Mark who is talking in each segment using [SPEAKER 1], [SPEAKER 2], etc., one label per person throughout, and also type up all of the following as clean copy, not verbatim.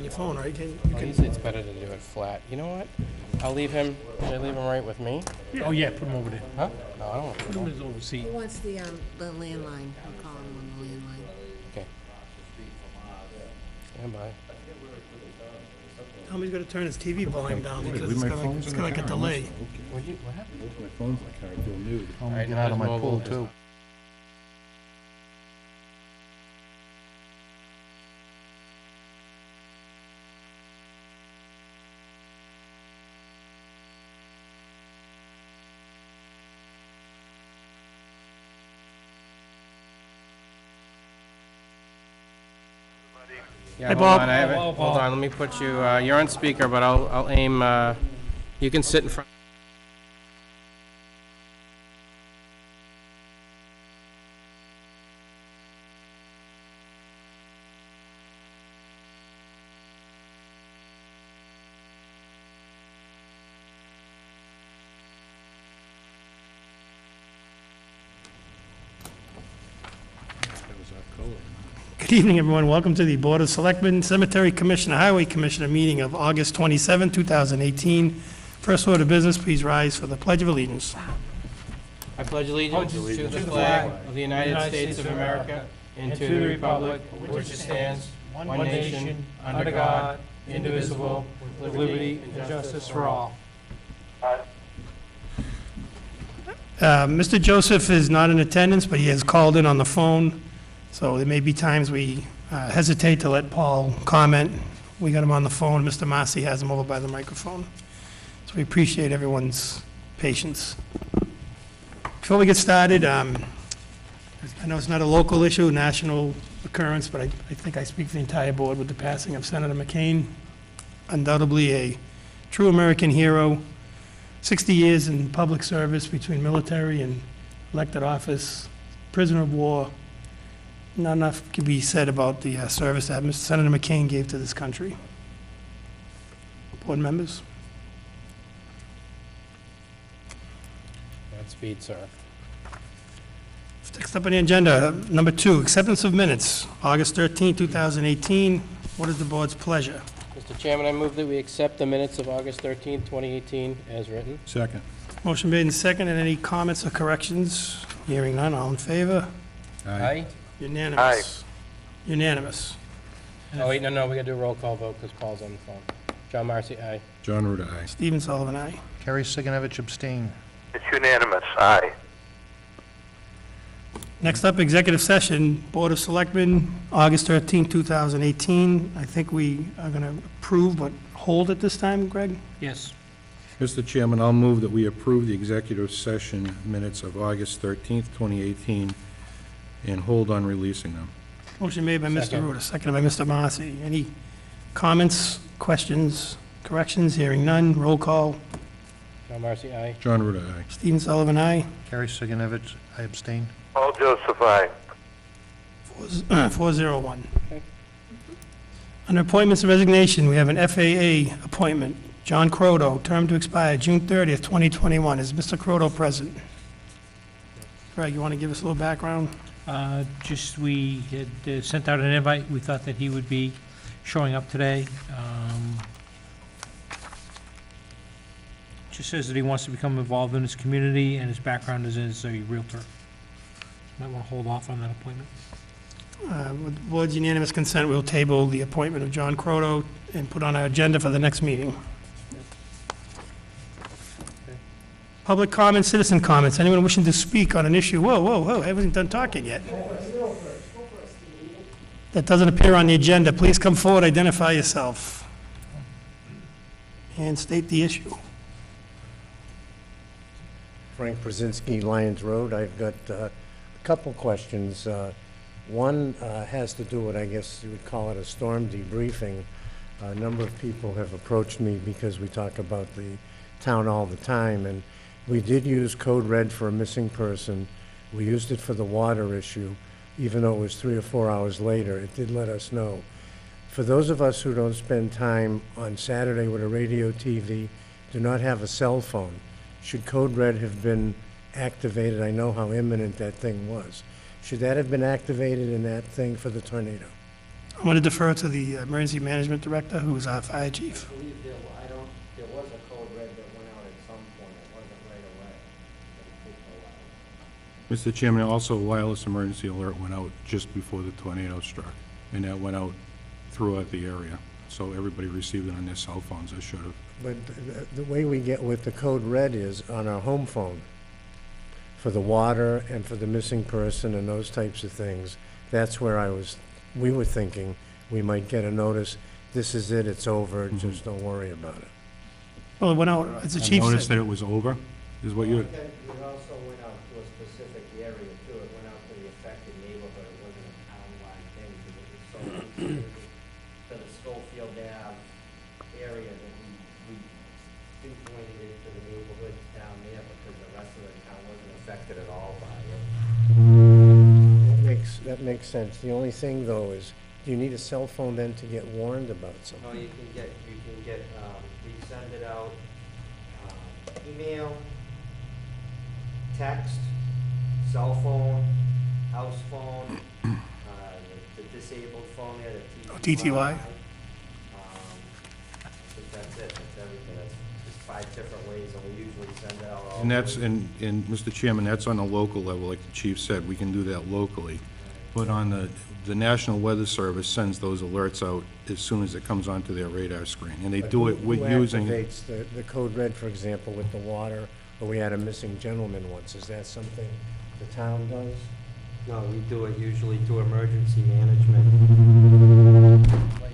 [SPEAKER 1] your phone, right?
[SPEAKER 2] Usually it's better to do it flat. You know what? I'll leave him. Should I leave him right with me?
[SPEAKER 1] Oh, yeah, put him over there.
[SPEAKER 2] Huh? No, I don't want to.
[SPEAKER 1] Put him in his old seat.
[SPEAKER 3] He wants the landline. I'm calling him on the landline.
[SPEAKER 2] Okay. Stand by.
[SPEAKER 1] Tell me he's gonna turn his TV volume down because
[SPEAKER 4] leave
[SPEAKER 1] it's
[SPEAKER 4] my
[SPEAKER 1] got
[SPEAKER 4] phones in the
[SPEAKER 1] like a
[SPEAKER 4] car.
[SPEAKER 1] delay.
[SPEAKER 2] What happened?
[SPEAKER 4] My phone's in the car, I feel new.
[SPEAKER 2] All right, get out of my pool too. Yeah,
[SPEAKER 1] Hey,
[SPEAKER 2] hold
[SPEAKER 1] Bob.
[SPEAKER 2] on, hold on, let me put you, you're on speaker, but I'll aim, you can sit in front.
[SPEAKER 1] Good evening, everyone. Welcome to the Board of Selectmen, Cemetery Commissioner, Highway Commissioner meeting of August 27, 2018. First order of business, please rise for the Pledge of Allegiance.
[SPEAKER 2] I pledge allegiance to the flag of the United States of America and to the republic for which it stands, one nation, under God, indivisible, with liberty and justice for all.
[SPEAKER 1] Mr. Joseph is not in attendance, but he has called in on the phone, so there may be times we hesitate to let Paul comment. We got him on the phone. Mr. Massey has him over by the microphone. So we appreciate everyone's patience. Before we get started, I know it's not a local issue, national occurrence, but I think I speak for the entire board with the passing of Senator McCain, undoubtedly a true American hero. 60 years in public service between military and elected office, prisoner of war. Not enough can be said about the service that Senator McCain gave to this country. Board members?
[SPEAKER 2] Godspeed, sir.
[SPEAKER 1] Next up on the agenda, number 2, acceptance of minutes, August 13, 2018. What is the board's pleasure?
[SPEAKER 2] Mr. Chairman, I move that we accept the minutes of August 13th, 2018 as written.
[SPEAKER 4] Second.
[SPEAKER 1] Motion made and seconded. Any comments or corrections? Hearing none, all in favor?
[SPEAKER 2] Aye.
[SPEAKER 1] Unanimous. Unanimous.
[SPEAKER 2] Oh, wait, no, we gotta do a roll call vote because Paul's on the phone. John Marcy, aye.
[SPEAKER 4] John Ruda, aye.
[SPEAKER 1] Stephen Sullivan, aye.
[SPEAKER 5] Kerry Siganovich abstain.
[SPEAKER 6] It's unanimous, aye.
[SPEAKER 1] Next up, executive session, Board of Selectmen, August 13, 2018. I think we are going to approve but hold at this time, Greg?
[SPEAKER 5] Yes.
[SPEAKER 4] Mr. Chairman, I'll move that we approve the executive session minutes of August 13th, 2018, and hold on releasing them.
[SPEAKER 1] Motion made by Mr.
[SPEAKER 2] Second.
[SPEAKER 1] Ruda, seconded by Mr. Marcy. Any comments, questions, corrections? Hearing none. Roll call.
[SPEAKER 2] John Marcy, aye.
[SPEAKER 4] John Ruda, aye.
[SPEAKER 1] Stephen Sullivan, aye.
[SPEAKER 5] Kerry Siganovich, I abstain.
[SPEAKER 6] Paul Joseph, aye.
[SPEAKER 1] 401.
[SPEAKER 2] Okay.
[SPEAKER 1] Under appointments and resignation, we have an FAA appointment. John Croto, term to expire June 30th, 2021. Is Mr. Croto present? Greg, you want to give us a little background?
[SPEAKER 7] Just, we had sent out an invite. We thought that he would be showing up today. Just says that he wants to become involved in his community, and his background is as a realtor. Might want to hold off on that appointment.
[SPEAKER 1] With the board's unanimous consent, we'll table the appointment of John Croto and put on our agenda for the next meeting. Public comments, citizen comments. Anyone wishing to speak on an issue? Whoa, I haven't done talking yet. That doesn't appear on the agenda. Please come forward, identify yourself, and state the issue.
[SPEAKER 8] Frank Brzezinski, Lyons Road. I've got a couple questions. One has to do with, I guess you would call it a storm debriefing. A number of people have approached me because we talk about the town all the time, and we did use code red for a missing person. We used it for the water issue, even though it was 3 or 4 hours later. It did let us know. For those of us who don't spend time on Saturday with a radio, TV, do not have a cell phone, should code red have been activated? I know how imminent that thing was. Should that have been activated in that thing for the tornado?
[SPEAKER 1] I'm going to defer to the emergency management director, who's our fire chief.
[SPEAKER 9] I believe there was a code red that went out at some point, it wasn't right away. But it did go out.
[SPEAKER 4] Mr. Chairman, also a wireless emergency alert went out just before the tornado struck, and that went out throughout the area. So everybody received it on their cell phones, they should have.
[SPEAKER 8] But the way we get with the code red is on our home phone for the water and for the missing person and those types of things. That's where we were thinking we might get a notice, this is it, it's over, just don't worry about it.
[SPEAKER 1] Well, it went out, as the chief
[SPEAKER 4] Noticed
[SPEAKER 1] said.
[SPEAKER 4] that it was over, is what you,
[SPEAKER 9] It also went out to a specific area too, it went out to the affected neighborhood, it wasn't a townwide thing, because it was so specific to the Schofield Ave area that we pinpointed it to the neighborhoods down there, because the rest of the town wasn't affected at all by it.
[SPEAKER 8] That makes sense. The only thing, though, is, do you need a cell phone then to get warned about
[SPEAKER 9] No,
[SPEAKER 8] something?
[SPEAKER 9] you can get, we send it out, email, text, cell phone, house phone, the disabled phone there, the
[SPEAKER 1] TTY.
[SPEAKER 9] I think that's it, that's everything, that's just 5 different ways, and we usually send it out all.
[SPEAKER 4] and that's, and Mr. Chairman, that's on a local level, like the chief said, we can do that locally. But on the National Weather Service sends those alerts out as soon as it comes onto their radar screen, and they do it with using.
[SPEAKER 8] Who activates the code red, for example, with the water, or we had a missing gentleman once? Is that something the town does?
[SPEAKER 9] No, we do it usually through emergency management. Like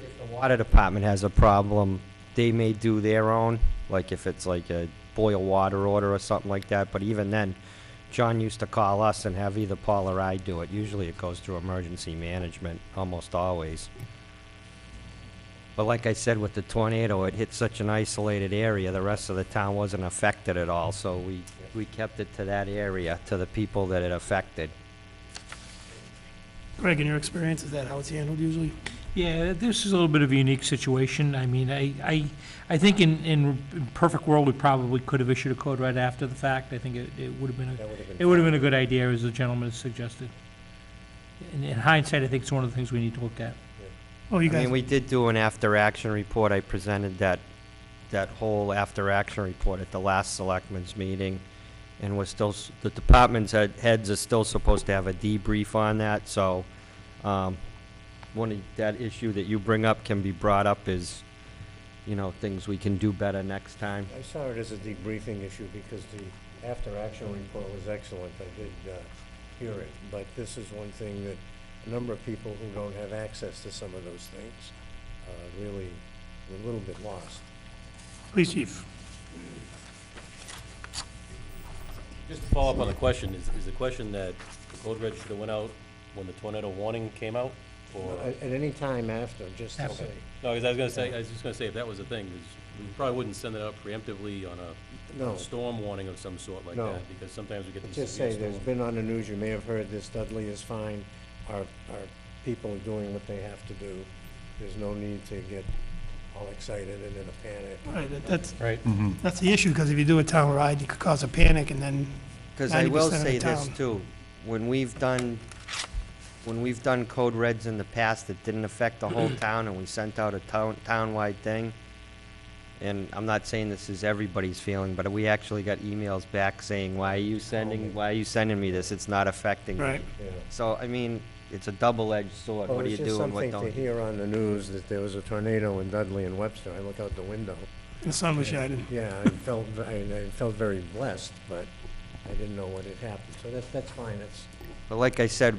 [SPEAKER 9] if the water department has a problem, they may do their own, like if it's like a boil water order or something like that, but even then, John used to call us and have either Paul or I do it. Usually it goes through emergency management, almost always. But like I said, with the tornado, it hit such an isolated area, the rest of the town wasn't affected at all, so we kept it to that area, to the people that it affected.
[SPEAKER 1] Greg, in your experience, is that how it's handled usually?
[SPEAKER 7] Yeah, this is a little bit of a unique situation. I mean, I think in perfect world, we probably could have issued a code right after the fact. I think it would have been
[SPEAKER 8] That would have been
[SPEAKER 7] it would have been a good idea, as the gentleman has suggested. In hindsight, I think it's one of the things we need to look at.
[SPEAKER 1] Oh, you
[SPEAKER 9] I
[SPEAKER 1] guys,
[SPEAKER 9] mean, we did do an after-action report. I presented that whole after-action report at the last selectmen's meeting, and we're still, the department's heads are still supposed to have a debrief on that, so, that issue that you bring up can be brought up as, things we can do better next time.
[SPEAKER 8] I saw it as a debriefing issue because the after-action report was excellent. I did hear it, but this is one thing that a number of people who don't have access to some of those things really were a little bit lost.
[SPEAKER 1] police chief.
[SPEAKER 10] Just to follow up on the question, is the question that the code red should have went out when the tornado warning came out? Or,
[SPEAKER 8] At any time after, just to say.
[SPEAKER 10] no, because I was just gonna say, if that was the thing, we probably wouldn't send it out preemptively on a
[SPEAKER 8] No.
[SPEAKER 10] storm warning of some sort like
[SPEAKER 8] No.
[SPEAKER 10] that, because sometimes we get these
[SPEAKER 8] Just
[SPEAKER 10] severe
[SPEAKER 8] say, there's
[SPEAKER 10] storms.
[SPEAKER 8] been on the news, you may have heard this, Dudley is fine, our people are doing what they have to do. There's no need to get all excited and in a panic.
[SPEAKER 1] Right, that's,
[SPEAKER 10] Right.
[SPEAKER 1] that's the issue, because if you do a town ride, you could cause a panic, and then
[SPEAKER 9] Because I will
[SPEAKER 1] 90% of the
[SPEAKER 9] say this
[SPEAKER 1] town.
[SPEAKER 9] too, when we've done code reds in the past, it didn't affect the whole town, and we sent out a townwide thing. And I'm not saying this is everybody's feeling, but we actually got emails back saying, why are you sending me this? It's not affecting me.
[SPEAKER 1] Right.
[SPEAKER 8] Yeah.
[SPEAKER 9] So, I mean, it's a double-edged sword. What do you do and what
[SPEAKER 8] It's just
[SPEAKER 9] don't
[SPEAKER 8] something to
[SPEAKER 9] you?
[SPEAKER 8] hear on the news that there was a tornado in Dudley and Webster. I look out the window.
[SPEAKER 1] the sun was shining.
[SPEAKER 8] Yeah, I felt very blessed, but I didn't know what had happened. So that's fine.
[SPEAKER 9] But like I said,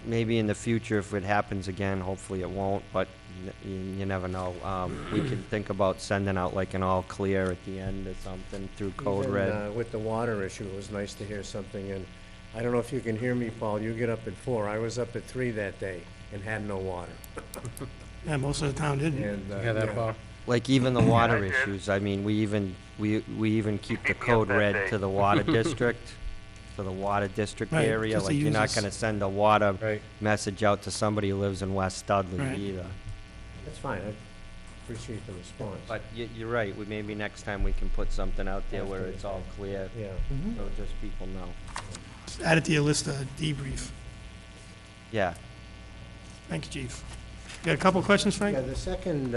[SPEAKER 9] maybe in the future, if it happens again, hopefully it won't, but you never know. We can think about sending out like an all clear at the end or something through code
[SPEAKER 8] Even,
[SPEAKER 9] red.
[SPEAKER 8] with the water issue, it was nice to hear something. And I don't know if you can hear me, Paul. You get up at 4. I was up at 3 that day and had no water.
[SPEAKER 1] Yeah, most of the town didn't.
[SPEAKER 8] And,
[SPEAKER 10] Yeah, that far.
[SPEAKER 9] Like even the water
[SPEAKER 6] I did.
[SPEAKER 9] issues, I mean, we even keep the
[SPEAKER 6] Keep me
[SPEAKER 9] code
[SPEAKER 6] up that
[SPEAKER 9] red
[SPEAKER 6] day.
[SPEAKER 9] to the water district, to the water district
[SPEAKER 1] Right,
[SPEAKER 9] area.
[SPEAKER 1] just to
[SPEAKER 9] Like, you're
[SPEAKER 1] use
[SPEAKER 9] not
[SPEAKER 1] this-
[SPEAKER 9] gonna send a water
[SPEAKER 10] Right.
[SPEAKER 9] message out to somebody who lives in West Dudley
[SPEAKER 1] Right.
[SPEAKER 9] either.
[SPEAKER 8] That's fine. I appreciate the response.
[SPEAKER 9] But you're right, maybe next time we can put something out there where it's all clear,
[SPEAKER 8] Yeah.
[SPEAKER 9] so just people know.
[SPEAKER 1] Just add it to your list of debrief.
[SPEAKER 9] Yeah.
[SPEAKER 1] Thank you, Chief. You got a couple questions, Frank?
[SPEAKER 8] Yeah, the second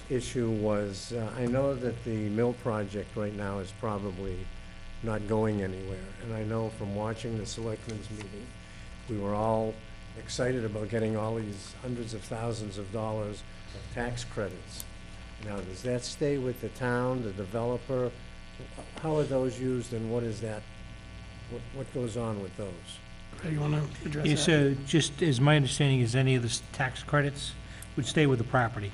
[SPEAKER 8] issue was, I know that the mill project right now is probably not going anywhere. And I know from watching the Selectmen's meeting, we were all excited about getting all these hundreds of thousands of dollars of tax credits. Now, does that stay with the town, the developer? How are those used and what is that? What goes on with those?
[SPEAKER 1] You want to address
[SPEAKER 7] Yeah,
[SPEAKER 1] that?
[SPEAKER 7] so just as my understanding is any of the tax credits would stay with the property.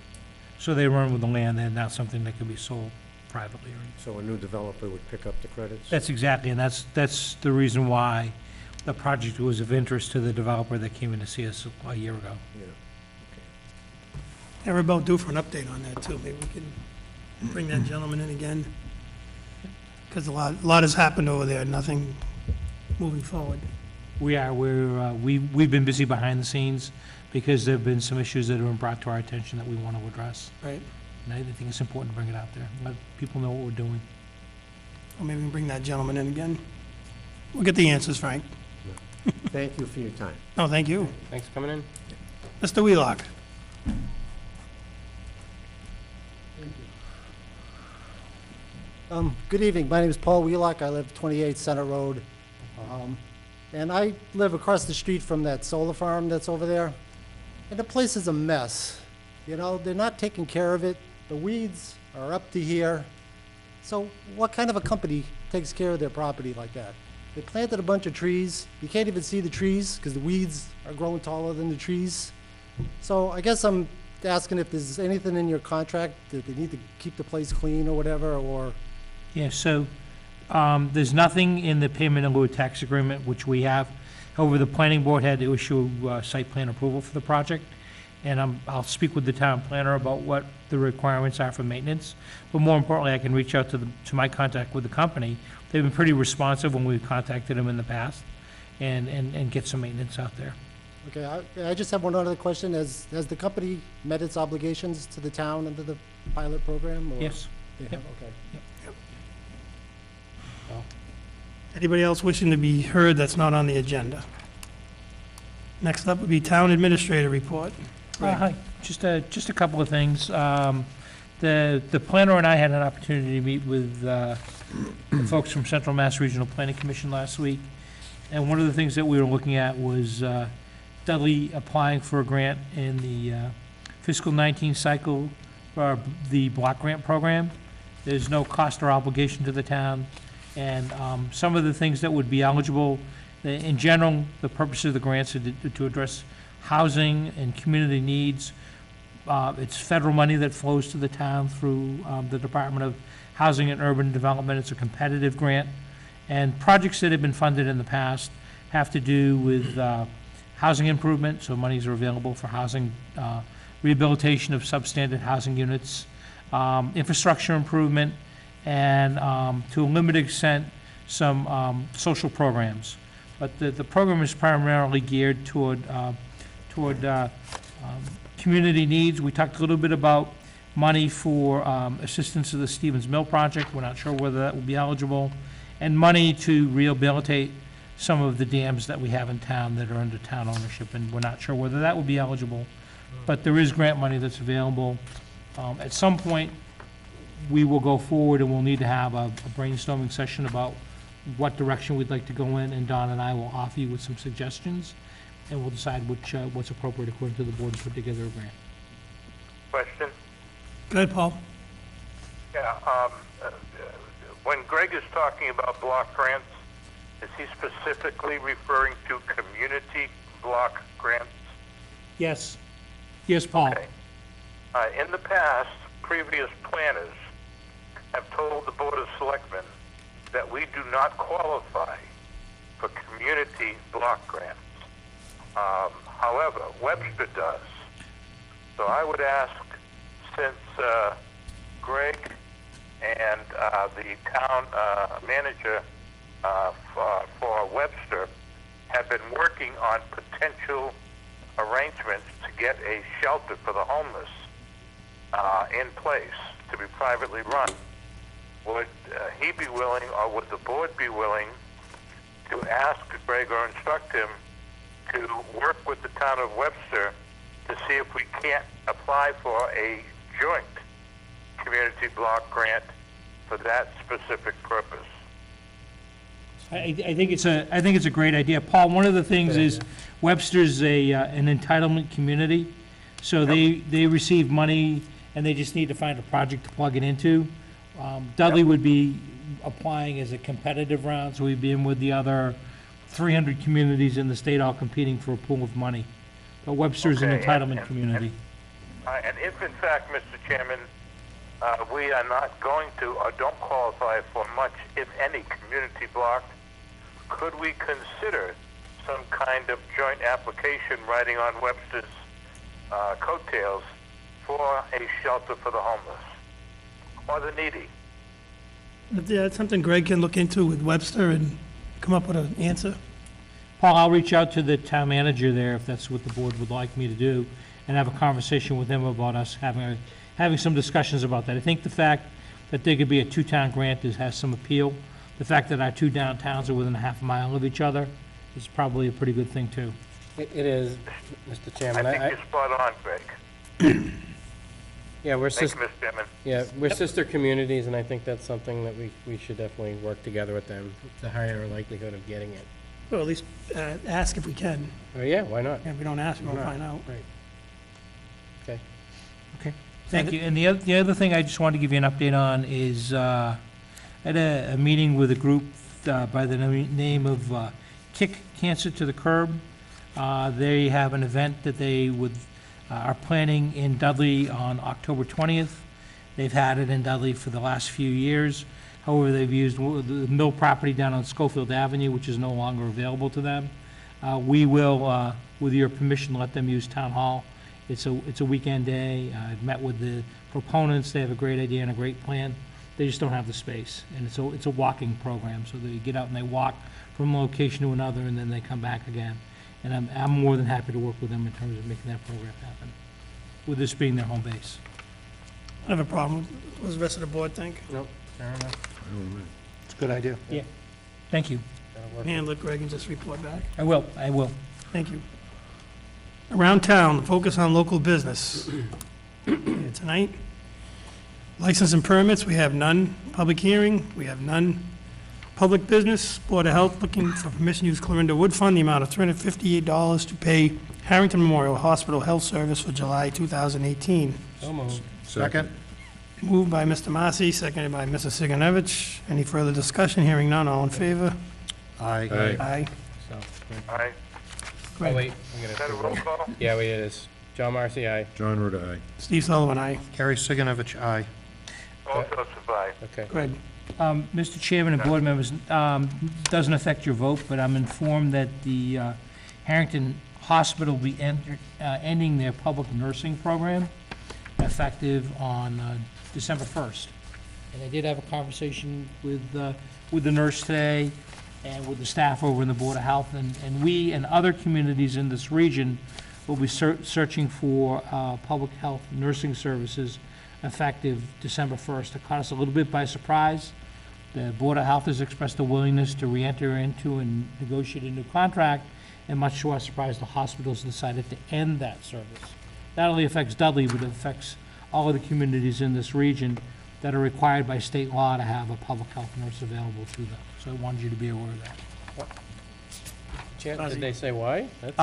[SPEAKER 7] So they run with the land, they're not something that can be sold privately or anything.
[SPEAKER 8] So a new developer would pick up the credits?
[SPEAKER 7] That's exactly, and that's the reason why the project was of interest to the developer that came in to see us a year ago.
[SPEAKER 8] Yeah.
[SPEAKER 1] Yeah, we're about due for an update on that, too. Maybe we can bring that gentleman in again. Because a lot has happened over there, nothing moving forward.
[SPEAKER 7] We've been busy behind the scenes because there've been some issues that have been brought to our attention that we want to address.
[SPEAKER 1] Right.
[SPEAKER 7] And I think it's important to bring it out there, let people know what we're doing.
[SPEAKER 1] Or maybe we can bring that gentleman in again. We'll get the answers, Frank.
[SPEAKER 8] Thank you for your time.
[SPEAKER 1] No, thank you.
[SPEAKER 2] Thanks for coming in.
[SPEAKER 1] Mr. Wheelock?
[SPEAKER 11] Good evening. My name is Paul Wheelock. I live 28 Center Road. And I live across the street from that solar farm that's over there. And the place is a mess. You know, they're not taking care of it. The weeds are up to here. So what kind of a company takes care of their property like that? They planted a bunch of trees. You can't even see the trees because the weeds are growing taller than the trees. So I guess I'm asking if there's anything in your contract that they need to keep the place clean or whatever, or...
[SPEAKER 7] Yeah, so there's nothing in the payment in lieu of tax agreement, which we have. However, the planning board had to issue site plan approval for the project, and I'll speak with the town planner about what the requirements are for maintenance. But more importantly, I can reach out to my contact with the company. They've been pretty responsive when we've contacted them in the past, and get some maintenance out there.
[SPEAKER 11] Okay, I just have one other question. Has the company met its obligations to the town under the pilot program? Or
[SPEAKER 7] Yes.
[SPEAKER 11] they have? Okay.
[SPEAKER 1] Anybody else wishing to be heard that's not on the agenda? Next up would be Town Administrator Report.
[SPEAKER 7] Hi, just a couple of things. The planner and I had an opportunity to meet with the folks from Central Mass Regional Planning Commission last week, and one of the things that we were looking at was Dudley applying for a grant in the fiscal 19 cycle for the block grant program. There's no cost or obligation to the town, and some of the things that would be eligible, in general, the purpose of the grants are to address housing and community needs. It's federal money that flows to the town through the Department of Housing and Urban Development. It's a competitive grant, and projects that have been funded in the past have to do with housing improvement, so monies are available for housing, rehabilitation of substandard housing units, infrastructure improvement, and to a limited extent, some social programs. But the program is primarily geared toward community needs. We talked a little bit about money for assistance to the Stevens Mill project. We're not sure whether that will be eligible, and money to rehabilitate some of the dams that we have in town that are under town ownership, and we're not sure whether that will be eligible. But there is grant money that's available. At some point, we will go forward and we'll need to have a brainstorming session about what direction we'd like to go in, and Don and I will offer you with some suggestions, and we'll decide what's appropriate according to the board to put together a grant.
[SPEAKER 6] Question?
[SPEAKER 1] Go ahead, Paul.
[SPEAKER 6] Yeah, when Greg is talking about block grants, is he specifically referring to community block grants?
[SPEAKER 7] Yes. Yes, Paul.
[SPEAKER 6] Okay. In the past, previous planners have told the Board of Selectmen that we do not qualify for community block grants. However, Webster does. So I would ask, since Greg and the town manager for Webster have been working on potential arrangements to get a shelter for the homeless in place to be privately run, would he be willing, or would the board be willing, to ask Greg or instruct him to work with the town of Webster to see if we can't apply for a joint community block grant for that specific purpose.
[SPEAKER 7] I think it's a great idea. Paul, one of the things is Webster's an entitlement community, so they receive money and they just need to find a project to plug it into. Dudley would be applying as a competitive round, so we'd be in with the other 300 communities in the state all competing for a pool of money. But Webster's an
[SPEAKER 6] Okay,
[SPEAKER 7] entitlement community.
[SPEAKER 6] And if in fact, Mr. Chairman, we are not going to or don't qualify for much, if any, community block, could we consider some kind of joint application riding on Webster's coattails for a shelter for the homeless or the needy?
[SPEAKER 1] Yeah, it's something Greg can look into with Webster and come up with an answer.
[SPEAKER 7] Paul, I'll reach out to the town manager there, if that's what the board would like me to do, and have a conversation with him about us having some discussions about that. I think the fact that there could be a two-town grant has some appeal. The fact that our two downtowns are within a half a mile of each other is probably a pretty good thing, too.
[SPEAKER 2] It is, Mr. Chairman.
[SPEAKER 6] I think you're spot on, Greg.
[SPEAKER 2] Yeah, we're
[SPEAKER 6] Thank you, Mr. Chairman.
[SPEAKER 2] we're sister communities, and I think that's something that we should definitely work together with them, the higher likelihood of getting it.
[SPEAKER 1] Well, at least ask if we can.
[SPEAKER 2] Oh, yeah, why not?
[SPEAKER 1] If we don't ask, we won't
[SPEAKER 2] Right.
[SPEAKER 1] find out.
[SPEAKER 2] Right. Okay.
[SPEAKER 7] Okay, thank you. And the other thing I just wanted to give you an update on is, I had a meeting with a group by the name of Kick Cancer to the Curb. They have an event that they are planning in Dudley on October 20th. They've had it in Dudley for the last few years. However, they've used the mill property down on Schofield Avenue, which is no longer available to them. We will, with your permission, let them use Town Hall. It's a weekend day. I've met with the proponents. They have a great idea and a great plan. They just don't have the space. And it's a walking program, so they get out and they walk from one location to another, and then they come back again. And I'm more than happy to work with them in terms of making that program happen, with this being their home base.
[SPEAKER 1] I don't have a problem. What does the rest of the board think?
[SPEAKER 2] Nope, fair enough.
[SPEAKER 5] It's a good idea.
[SPEAKER 7] Yeah. Thank you.
[SPEAKER 2] That'll work.
[SPEAKER 1] Handle it, Greg, and just report back.
[SPEAKER 7] I will.
[SPEAKER 1] Thank you. Around town, focus on local business. Tonight, license and permits, we have none. Public hearing, we have none. Public business, Board of Health looking for permission to use Clarinda Wood Fund, the amount of $358 to pay Harrington Memorial Hospital Health Service for July 2018.
[SPEAKER 2] So moved.
[SPEAKER 5] Second?
[SPEAKER 1] Moved by Mr. Massey, seconded by Mr. Sigenovich. Any further discussion? Hearing none, all in favor?
[SPEAKER 5] Aye.
[SPEAKER 1] Aye.
[SPEAKER 2] So, good.
[SPEAKER 6] All right,
[SPEAKER 2] Oh, wait, we
[SPEAKER 6] is that a
[SPEAKER 2] gotta,
[SPEAKER 6] roll call?
[SPEAKER 2] yeah, it is. John Marcy, aye.
[SPEAKER 4] John Ruda, aye.
[SPEAKER 1] Steve Sullivan, aye.
[SPEAKER 5] Carrie Sigenovich, aye.
[SPEAKER 6] All Joseph, aye.
[SPEAKER 2] Okay.
[SPEAKER 1] Greg?
[SPEAKER 7] Mr. Chairman and board members, doesn't affect your vote, but I'm informed that the Harrington Hospital will be ending their public nursing program effective on December 1st. And I did have a conversation with the nurse today and with the staff over in the Board of Health, and we and other communities in this region will be searching for public health nursing services effective December 1st. It caught us a little bit by surprise. The Board of Health has expressed a willingness to re-enter into and negotiate a new contract, and much to our surprise, the hospitals decided to end that service. Not only affects Dudley, but it affects all of the communities in this region that are required by state law to have a public health nurse available to them. So I wanted you to be aware of that.
[SPEAKER 2] Did they say why? That's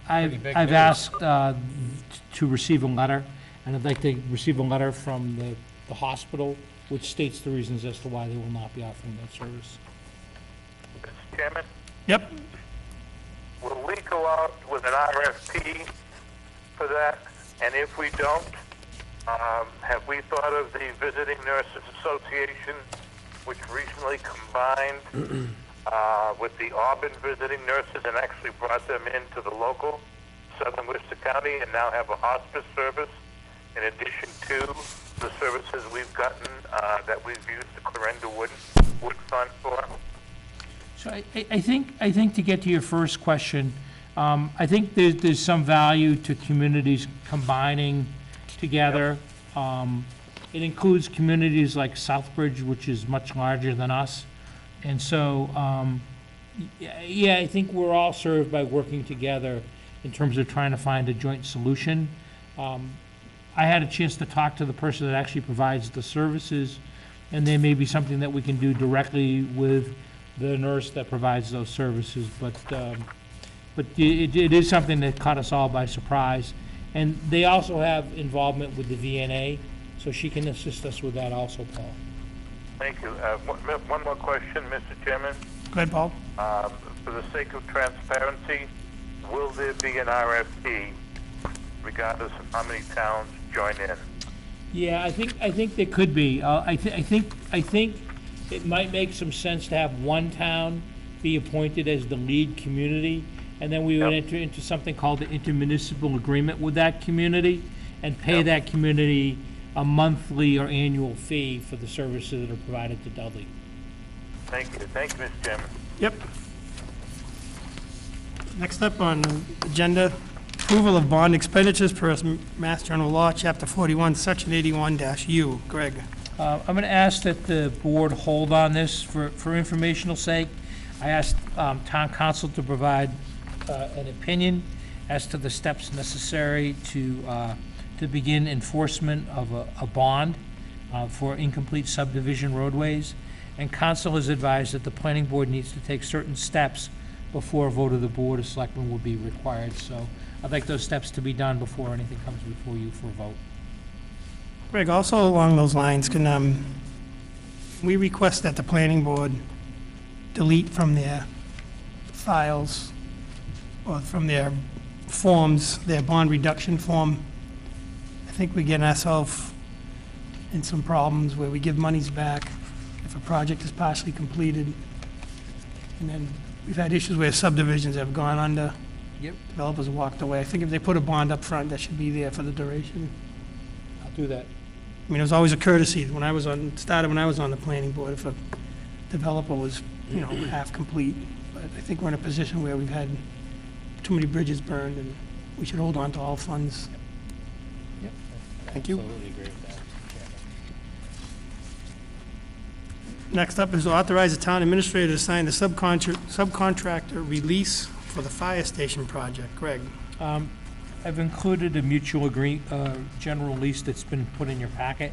[SPEAKER 2] pretty big
[SPEAKER 7] I've
[SPEAKER 2] news.
[SPEAKER 7] asked to receive a letter, and I'd like to receive a letter from the hospital which states the reasons as to why they will not be offering that service.
[SPEAKER 6] Mr. Chairman,
[SPEAKER 1] Yep.
[SPEAKER 6] will we go out with an RFP for that? And if we don't, have we thought of the Visiting Nurses Association, which recently combined with the Auburn Visiting Nurses and actually brought them into the local Southern Worcester County and now have a hospice service in addition to the services we've gotten that we've used the Clarinda Wood Fund for?
[SPEAKER 7] So I think to get to your first question, I think there's some value to communities combining together. It includes communities like Southbridge, which is much larger than us. And so, yeah, I think we're all served by working together in terms of trying to find a joint solution. I had a chance to talk to the person that actually provides the services, and there may be something that we can do directly with the nurse that provides those services, but it is something that caught us all by surprise. And they also have involvement with the VNA, so she can assist us with that also, Paul.
[SPEAKER 6] Thank you. One more question, Mr. Chairman.
[SPEAKER 1] Go ahead, Paul.
[SPEAKER 6] For the sake of transparency, will there be an RFP regardless of how many towns join in?
[SPEAKER 7] Yeah, I think there could be. I think it might make some sense to have one town be appointed as the lead community, and then we would enter into something called the intermunicipal agreement with that community, and pay that community a monthly or annual fee for the services that are provided to Dudley.
[SPEAKER 6] Thank you. Thank you, Mr. Chairman.
[SPEAKER 1] Yep. Next up on the agenda, approval of bond expenditures per Mass General Law, Chapter 41, Section 81-U. Greg.
[SPEAKER 7] I'm going to ask that the board hold on this for informational sake. I asked town council to provide an opinion as to the steps necessary to begin enforcement of a bond for incomplete subdivision roadways. And council has advised that the planning board needs to take certain steps before a vote of the Board of Selectmen will be required. So I'd like those steps to be done before anything comes before you for a vote.
[SPEAKER 1] Greg, also along those lines, can we request that the planning board delete from their files or from their forms, their bond reduction form? I think we're getting ourselves in some problems where we give monies back if a project is partially completed. And then we've had issues where subdivisions have gone under.
[SPEAKER 7] Yep.
[SPEAKER 1] Developers walked away. I think if they put a bond up front, that should be there for the duration.
[SPEAKER 7] I'll do that.
[SPEAKER 1] I mean, it was always a courtesy when I was on the planning board, if a developer was, half complete. But I think we're in a position where we've had too many bridges burned, and we should hold on to all funds.
[SPEAKER 7] Yep.
[SPEAKER 1] Thank you.
[SPEAKER 10] Absolutely agree with that.
[SPEAKER 1] Next up is authorize the town administrator to sign the subcontractor release for the fire station project. Greg.
[SPEAKER 7] I've included a mutual general lease that's been put in your packet.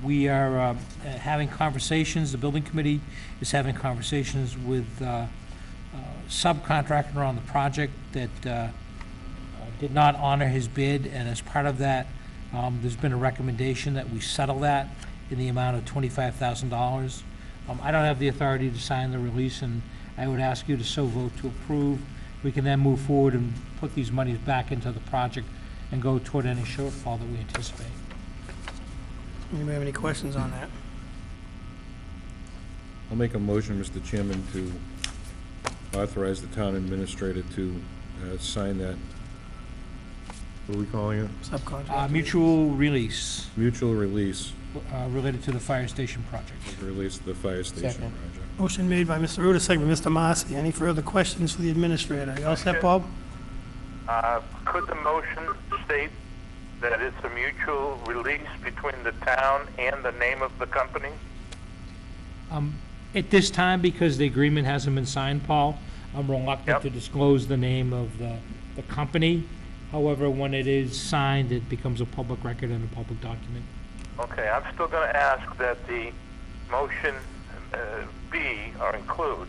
[SPEAKER 7] We are having conversations, the building committee is having conversations with subcontractor on the project that did not honor his bid, and as part of that, there's been a recommendation that we settle that in the amount of $25,000. I don't have the authority to sign the release, and I would ask you to so vote to approve. We can then move forward and put these monies back into the project and go toward any shortfall that we anticipate.
[SPEAKER 1] Anybody have any questions on that?
[SPEAKER 4] I'll make a motion, Mr. Chairman, to authorize the town administrator to sign that, what are we calling it?
[SPEAKER 1] Subcontractor.
[SPEAKER 7] Mutual release
[SPEAKER 4] Mutual release,
[SPEAKER 7] related to the fire station project.
[SPEAKER 4] release of the fire station
[SPEAKER 7] Second.
[SPEAKER 4] project.
[SPEAKER 1] Motion made by Mr. Ruda, second by Mr. Marcy. Any further questions for the administrator? You all set, Bob?
[SPEAKER 6] Could the motion state that it's a mutual release between the town and the name of the company?
[SPEAKER 7] At this time, because the agreement hasn't been signed, Paul, I'm reluctant
[SPEAKER 6] Yep.
[SPEAKER 7] to disclose the name of the company. However, when it is signed, it becomes a public record and a public document.
[SPEAKER 6] Okay, I'm still going to ask that the motion B, or include,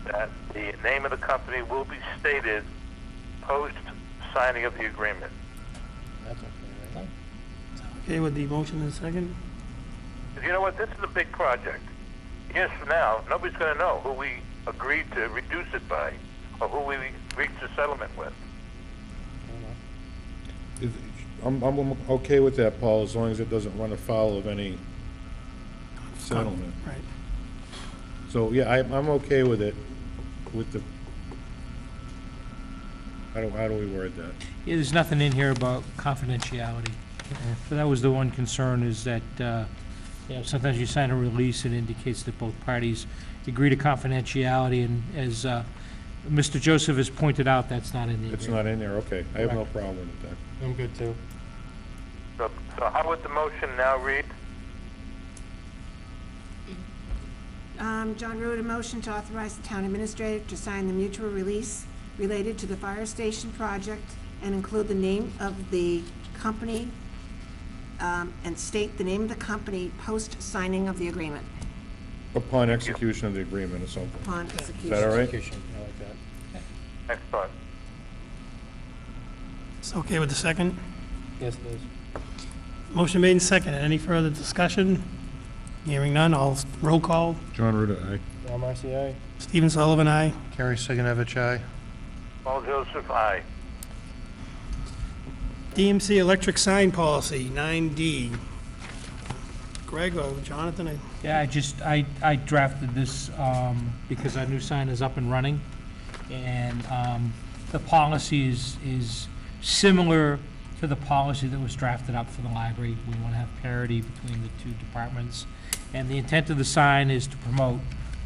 [SPEAKER 6] that the name of the company will be stated post-signing of the agreement.
[SPEAKER 10] That's okay, right?
[SPEAKER 1] Okay with the motion and second?
[SPEAKER 6] 'Cause you know what, this is a big project. Years from now, nobody's going to know who we agreed to reduce it by, or who we reached a settlement with.
[SPEAKER 4] I'm okay with that, Paul, as long as it doesn't run afoul of any settlement.
[SPEAKER 1] Right.
[SPEAKER 4] So, yeah, I'm okay with it, with the, how do we word that?
[SPEAKER 7] Yeah, there's nothing in here about confidentiality. So that was the one concern, is that, sometimes you sign a release, it indicates that both parties agree to confidentiality, and as Mr. Joseph has pointed out, that's not in the agreement.
[SPEAKER 4] It's not in there, okay. I have no problem with that.
[SPEAKER 10] I'm good too.
[SPEAKER 6] So how would the motion now read?
[SPEAKER 3] John Ruda, motion to authorize the town administrator to sign the mutual release related to the fire station project and include the name of the company, and state the name of the company post-signing of the agreement,
[SPEAKER 4] Upon execution of the agreement or something.
[SPEAKER 3] upon
[SPEAKER 4] Is
[SPEAKER 3] execution.
[SPEAKER 4] that all right?
[SPEAKER 2] Execution, I like that.
[SPEAKER 6] Excellent.
[SPEAKER 1] It's okay with the second?
[SPEAKER 2] Yes, please.
[SPEAKER 1] Motion made and seconded. Any further discussion? Hearing none, all roll call.
[SPEAKER 4] John Ruda, aye.
[SPEAKER 2] Al Marcy, aye.
[SPEAKER 1] Stephen Sullivan, aye.
[SPEAKER 5] Gary Sigenovich, aye.
[SPEAKER 6] Paul Joseph, aye.
[SPEAKER 1] DMC electric sign policy, 9D. Greg or Jonathan,
[SPEAKER 7] Yeah, I drafted this, because our new sign is up and running, and, the policy is similar to the policy that was drafted up for the library. We want to have parity between the two departments, and the intent of the sign is to promote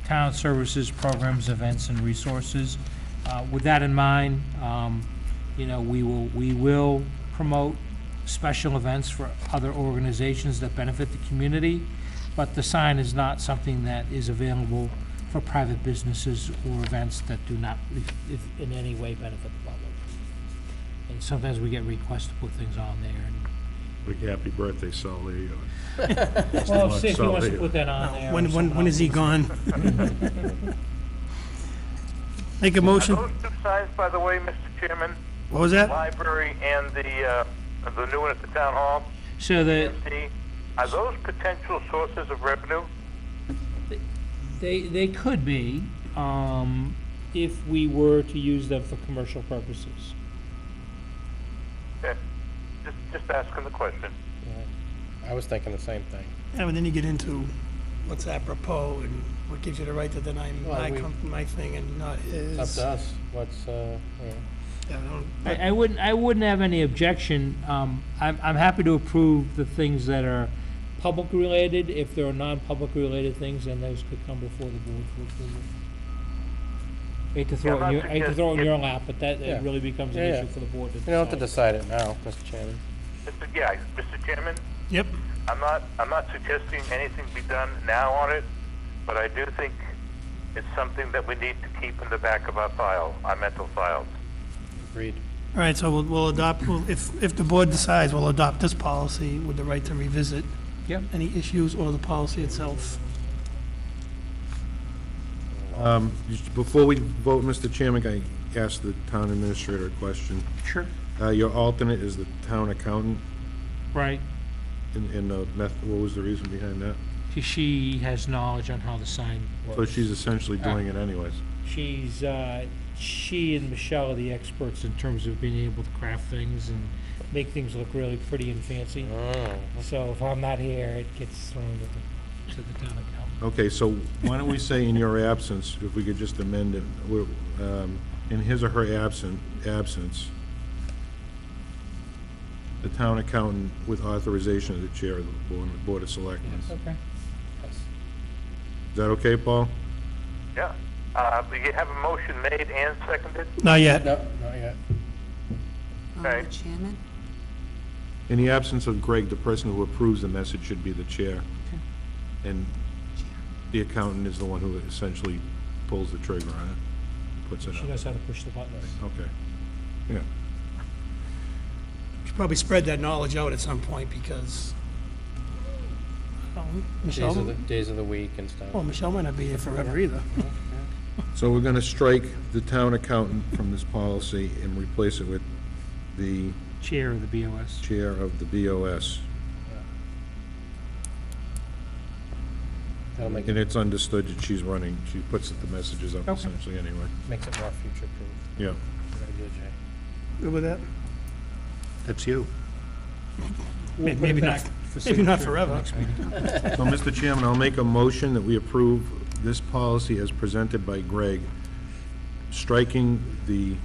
[SPEAKER 7] town services, programs, events, and resources. With that in mind, you know, we will promote special events for other organizations that benefit the community, but the sign is not something that is available for private businesses or events that do not if in any way benefit the public. And sometimes we get requests to put things on there, and
[SPEAKER 4] Like happy birthday, Sal, there you go.
[SPEAKER 7] well, see if he wants to put that on there. or
[SPEAKER 1] when
[SPEAKER 7] something
[SPEAKER 1] is he
[SPEAKER 7] else.
[SPEAKER 1] gone? Make a
[SPEAKER 6] Are
[SPEAKER 1] motion.
[SPEAKER 6] those two signs, by the way, Mr. Chairman,
[SPEAKER 1] What was that?
[SPEAKER 6] library and the new one at the town hall,
[SPEAKER 7] So the,
[SPEAKER 6] DMC, are those potential sources of revenue?
[SPEAKER 7] they could be, if we were to use them for commercial purposes.
[SPEAKER 6] Okay. Just asking the question.
[SPEAKER 2] I was thinking the same thing.
[SPEAKER 1] Yeah, but then you get into what's apropos and what gives you the right to deny
[SPEAKER 2] Well,
[SPEAKER 1] my thing and not his.
[SPEAKER 2] It's up to us. What's,
[SPEAKER 1] Yeah, I don't-
[SPEAKER 7] I wouldn't have any objection. I'm happy to approve the things that are public related. If there are non-public related things, then those could come before the board for approval. Hate to throw it in your lap, but that,
[SPEAKER 2] Yeah.
[SPEAKER 7] it really becomes an
[SPEAKER 2] Yeah, yeah.
[SPEAKER 7] issue for the board to
[SPEAKER 2] you don't have to
[SPEAKER 7] decide.
[SPEAKER 2] decide it now, Mr. Chairman.
[SPEAKER 6] Mr. Chairman,
[SPEAKER 1] Yep.
[SPEAKER 6] I'm not suggesting anything be done now on it, but I do think it's something that we need to keep in the back of our mental files.
[SPEAKER 2] Agreed.
[SPEAKER 1] All right, so we'll adopt, if the board decides, we'll adopt this policy with the right to revisit
[SPEAKER 7] Yep.
[SPEAKER 1] any issues or the policy itself.
[SPEAKER 4] Before we vote, Mr. Chairman, I asked the town administrator a question.
[SPEAKER 7] Sure.
[SPEAKER 4] Your alternate is the town accountant,
[SPEAKER 7] Right.
[SPEAKER 4] and what was the reason behind that?
[SPEAKER 7] She has knowledge on how the sign
[SPEAKER 4] So
[SPEAKER 7] works.
[SPEAKER 4] she's essentially doing it anyways.
[SPEAKER 7] She and Michelle are the experts in terms of being able to craft things and make things look really pretty and fancy.
[SPEAKER 2] Oh,
[SPEAKER 7] So if I'm not here, it gets thrown to the town accountant.
[SPEAKER 4] Okay, so why don't we say in your absence, if we could just amend it, in his or her absence, the town accountant with authorization of the chair of the Board of Selectmen.
[SPEAKER 7] Okay.
[SPEAKER 4] Is that okay, Paul?
[SPEAKER 6] Yeah. You have a motion made and seconded?
[SPEAKER 1] Not yet.
[SPEAKER 2] no, not yet.
[SPEAKER 6] Okay.
[SPEAKER 3] Chairman?
[SPEAKER 4] In the absence of Greg, the person who approves the message should be the chair. And the accountant is the one who essentially pulls the trigger on it, puts it
[SPEAKER 7] She
[SPEAKER 4] up.
[SPEAKER 7] knows how to push the buttons.
[SPEAKER 4] Okay. Yeah.
[SPEAKER 1] Should probably spread that knowledge out at some point because, Michelle,
[SPEAKER 2] Days of the week and stuff.
[SPEAKER 1] well, Michelle might not be here forever either.
[SPEAKER 4] So we're gonna strike the town accountant from this policy and replace it with the
[SPEAKER 7] Chair of the BOS.
[SPEAKER 4] chair of the BOS.
[SPEAKER 2] That'll make
[SPEAKER 4] And
[SPEAKER 2] it,
[SPEAKER 4] it's understood that she's running, she puts the messages up
[SPEAKER 7] Okay.
[SPEAKER 4] essentially anyway.
[SPEAKER 2] makes it more future-proof.
[SPEAKER 4] Yeah.
[SPEAKER 2] Good idea, Jay.
[SPEAKER 1] Good with that?
[SPEAKER 5] That's you.
[SPEAKER 1] Maybe not, maybe not forever.
[SPEAKER 4] So, Mr. Chairman, I'll make a motion that we approve this policy as presented by Greg, striking the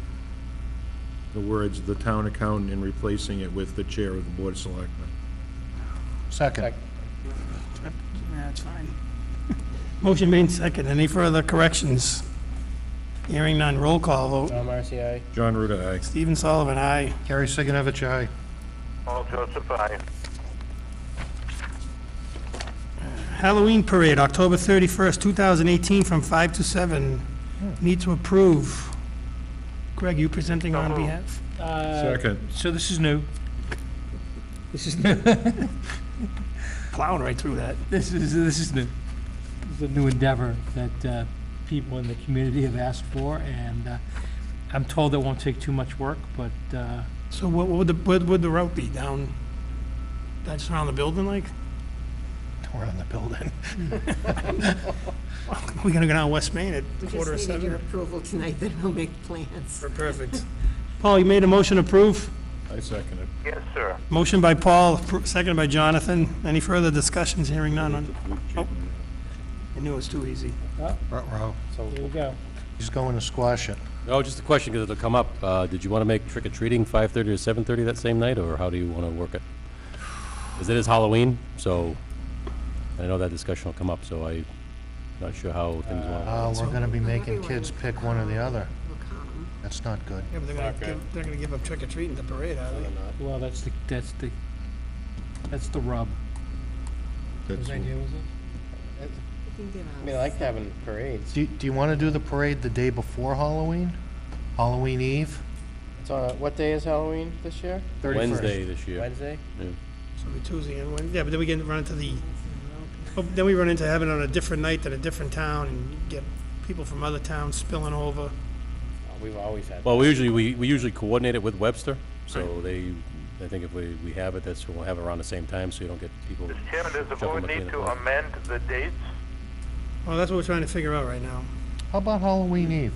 [SPEAKER 4] words "the town accountant" and replacing it with the chair of the Board of Selectmen.
[SPEAKER 5] Second.
[SPEAKER 1] That's fine. Motion made second. Any further corrections? Hearing none. Roll call vote.
[SPEAKER 2] Al Marcy, aye.
[SPEAKER 4] John Ruda, aye.
[SPEAKER 1] Stephen Sullivan, aye.
[SPEAKER 5] Gary Sigenovich, aye.
[SPEAKER 6] Paul Joseph, aye.
[SPEAKER 1] Halloween Parade, October 31st, 2018, from 5 to 7. Need to approve. Greg, you presenting on behalf?
[SPEAKER 4] Second.
[SPEAKER 7] So this is new. This is new.
[SPEAKER 1] Plowing right through that.
[SPEAKER 7] This is new. This is a new endeavor that people in the community have asked for, and I'm told it won't take too much work, but
[SPEAKER 1] So what would the route be? Down, just around the building, like?
[SPEAKER 5] Around the building.
[SPEAKER 1] We're gonna go down West Main at
[SPEAKER 3] We
[SPEAKER 1] quarter of
[SPEAKER 3] just needed your
[SPEAKER 1] seven?
[SPEAKER 3] approval tonight, then we'll make plans.
[SPEAKER 1] Perfect. Paul, you made a motion to approve?
[SPEAKER 4] I second it.
[SPEAKER 6] Yes, sir.
[SPEAKER 1] Motion by Paul, seconded by Jonathan. Any further discussions? Hearing none on, oh. I knew it was too easy.
[SPEAKER 5] Ruh-roh.
[SPEAKER 7] here we go.
[SPEAKER 5] He's going to squash it.
[SPEAKER 10] No, just a question, because it'll come up. Did you want to make trick-or-treating 5:30 or 7:30 that same night, or how do you want to work it? Because it is Halloween, so I know that discussion will come up, so I'm not sure how things want.
[SPEAKER 5] We're gonna be making kids pick one or the other.
[SPEAKER 3] We'll come.
[SPEAKER 5] That's not good.
[SPEAKER 1] Yeah, but they're gonna give up trick or treating at the parade, are they?
[SPEAKER 7] Well, that's the rub.
[SPEAKER 4] That's-
[SPEAKER 7] idea was it?
[SPEAKER 3] You can give
[SPEAKER 2] I mean, I
[SPEAKER 3] us-
[SPEAKER 2] like having parades.
[SPEAKER 5] Do you wanna do the parade the day before Halloween? Halloween Eve?
[SPEAKER 2] It's on, what day is Halloween this year?
[SPEAKER 5] 31st.
[SPEAKER 10] Wednesday this year.
[SPEAKER 2] Wednesday?
[SPEAKER 10] Yeah.
[SPEAKER 1] So it'll be Tuesday and Wednesday. Yeah, but then we run into then we run into having it on a different night than a different town and get people from other towns spilling over.
[SPEAKER 2] Oh, we've always had.
[SPEAKER 10] Well, we usually coordinate it with Webster, so I think if we have it, we'll have it around the same time, so you don't get people.
[SPEAKER 6] Mr. Chairman, does the
[SPEAKER 10] shuffling
[SPEAKER 6] board
[SPEAKER 10] between
[SPEAKER 6] need
[SPEAKER 10] the
[SPEAKER 6] to
[SPEAKER 10] clocks.
[SPEAKER 6] amend the dates?
[SPEAKER 1] Well, that's what we're trying to figure out right now.
[SPEAKER 5] How about Halloween Eve?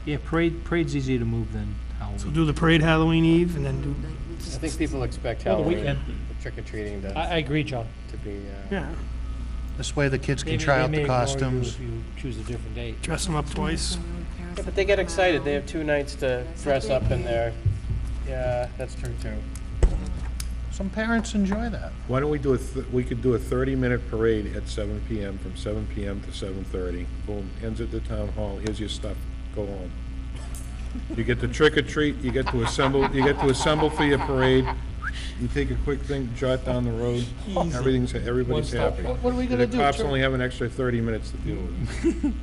[SPEAKER 7] Yeah, parade's easier to move than
[SPEAKER 1] So
[SPEAKER 7] Halloween.
[SPEAKER 1] do the parade Halloween Eve and then do,
[SPEAKER 2] I think people expect
[SPEAKER 7] Oh, the
[SPEAKER 2] Halloween,
[SPEAKER 7] weekend.
[SPEAKER 2] trick-or-treating
[SPEAKER 7] I agree, John.
[SPEAKER 2] to be,
[SPEAKER 1] yeah,
[SPEAKER 5] This way the kids
[SPEAKER 7] They
[SPEAKER 5] can
[SPEAKER 7] may-
[SPEAKER 5] try
[SPEAKER 7] they
[SPEAKER 5] out
[SPEAKER 7] may
[SPEAKER 5] the
[SPEAKER 7] ignore you
[SPEAKER 5] costumes.
[SPEAKER 7] If you choose a different date.
[SPEAKER 1] dress them up twice.
[SPEAKER 2] yeah, but they get excited. They have 2 nights to dress up in their, yeah, that's true too.
[SPEAKER 5] Some parents enjoy that.
[SPEAKER 4] Why don't we do we could do a 30-minute parade at 7 PM, from 7 PM to 7:30. Boom, ends at the town hall, here's your stuff, go home. You get to trick or treat, you get to assemble for your parade. You take a quick thing, jot down the road, everybody's happy.
[SPEAKER 5] What are we
[SPEAKER 4] And
[SPEAKER 5] gonna
[SPEAKER 4] the
[SPEAKER 5] do?
[SPEAKER 4] cops only have an extra 30 minutes to deal with it.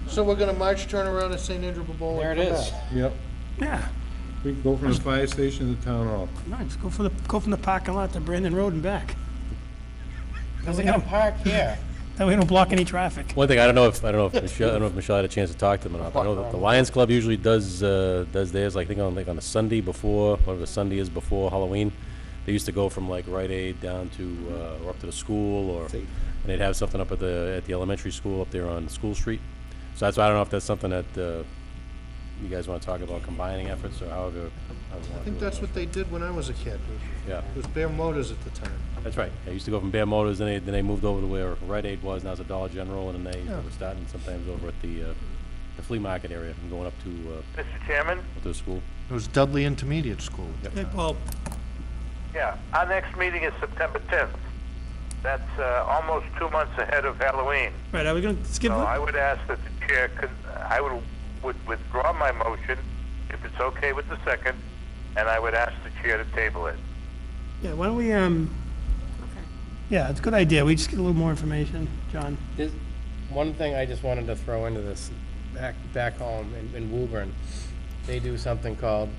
[SPEAKER 5] So we're gonna march, turn around at St. Andrew Bowl
[SPEAKER 2] There
[SPEAKER 5] and
[SPEAKER 2] it
[SPEAKER 5] come
[SPEAKER 2] is.
[SPEAKER 5] back?
[SPEAKER 4] Yep,
[SPEAKER 1] Yeah,
[SPEAKER 4] we can go from the fire station to the town hall.
[SPEAKER 1] no, just go from the parking lot to Brandon Road and back.
[SPEAKER 2] Because they got to park here.
[SPEAKER 1] That way we don't block any traffic.
[SPEAKER 10] One thing, I don't know if Michelle had a chance to talk to them or not, but I know that the Lions Club usually does theirs, like, I think on a Sunday before, whatever the Sunday is before Halloween. They used to go from like Rite Aid down to, or up to the school, and they'd have something up at the elementary school up there on School Street. So that's why I don't know if that's something that, you guys want to talk about combining efforts, or however.
[SPEAKER 5] I think that's what they did when I was a kid.
[SPEAKER 10] Yeah,
[SPEAKER 5] It was Bear Motors at the time.
[SPEAKER 10] that's right. They used to go from Bear Motors, then they moved over to where Rite Aid was, now it's a Dollar General, and then they
[SPEAKER 5] Yeah.
[SPEAKER 10] were starting sometimes over at the flea market area and going up to
[SPEAKER 6] Mr. Chairman?
[SPEAKER 10] the school.
[SPEAKER 5] It was Dudley Intermediate School.
[SPEAKER 1] Hey, Paul,
[SPEAKER 6] Yeah, our next meeting is September 10th. That's almost 2 months ahead of Halloween.
[SPEAKER 1] right, are we gonna skip
[SPEAKER 6] So
[SPEAKER 1] it?
[SPEAKER 6] I would ask that the chair, I would withdraw my motion, if it's okay with the second, and I would ask the chair to table it.
[SPEAKER 1] Yeah, why don't we,
[SPEAKER 3] Okay.
[SPEAKER 1] yeah, it's a good idea. We just get a little more information, John.
[SPEAKER 2] There's one thing I just wanted to throw into this, back home in Woburn, they do something called,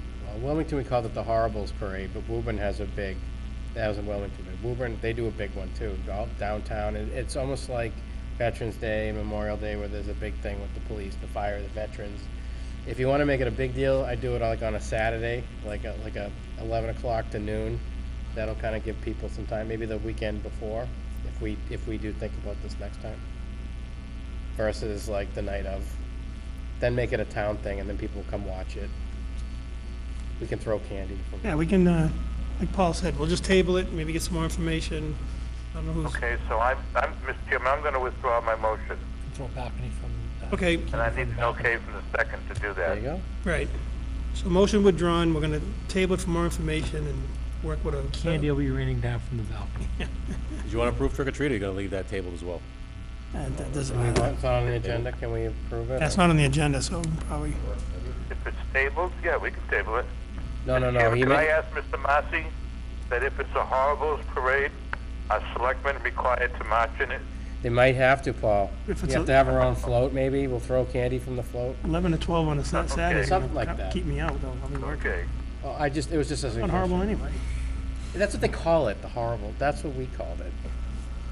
[SPEAKER 2] Wilmington, we called it the Horribles Parade, but Woburn has a big, that was in Wilmington, but Woburn, they do a big one too, all downtown, and it's almost like Veterans Day, Memorial Day, where there's a big thing with the police, the fire, the veterans. If you want to make it a big deal, I do it like on a Saturday, like a 11 o'clock to noon. That'll kind of give people some time, maybe the weekend before, if we do think about this next time. Versus like the night of, then make it a town thing, and then people will come watch it. We can throw candy.
[SPEAKER 1] Yeah, we can, like Paul said, we'll just table it, maybe get some more information. I don't know who's,
[SPEAKER 6] Okay, so Mr. Chairman, I'm going to withdraw my motion,
[SPEAKER 7] Throw a balcony from.
[SPEAKER 1] okay,
[SPEAKER 6] and I need an okay from the second to do
[SPEAKER 2] There
[SPEAKER 6] that.
[SPEAKER 2] you go.
[SPEAKER 1] right. So motion withdrawn, we're gonna table it for more information and work with a.
[SPEAKER 7] Candy will be raining down from the balcony.
[SPEAKER 10] Did you want to approve trick or treat, or you going to leave that table as well?
[SPEAKER 1] That doesn't matter.
[SPEAKER 2] It's not on the agenda, can we approve it?
[SPEAKER 1] That's not on the agenda, so probably,
[SPEAKER 6] If it's tabled, yeah, we can table it.
[SPEAKER 2] No, no, no,
[SPEAKER 6] Chairman,
[SPEAKER 2] he
[SPEAKER 6] Could I
[SPEAKER 2] made,
[SPEAKER 6] ask Mr. Massey that if it's a Horribles parade, are selectmen required to march in it?
[SPEAKER 2] They might have to, Paul.
[SPEAKER 1] If
[SPEAKER 2] You
[SPEAKER 1] it's
[SPEAKER 2] have
[SPEAKER 1] a-
[SPEAKER 2] to have our own float, maybe. We'll throw candy from the float.
[SPEAKER 1] 11 to 12 on a Saturday.
[SPEAKER 2] Something like that.
[SPEAKER 1] Keep me out, though. I'll be working.
[SPEAKER 6] Okay.
[SPEAKER 2] Well, it was just a
[SPEAKER 1] Not horrible
[SPEAKER 2] suggestion.
[SPEAKER 1] anyway.
[SPEAKER 2] That's what they call it, the horrible. That's what we called it.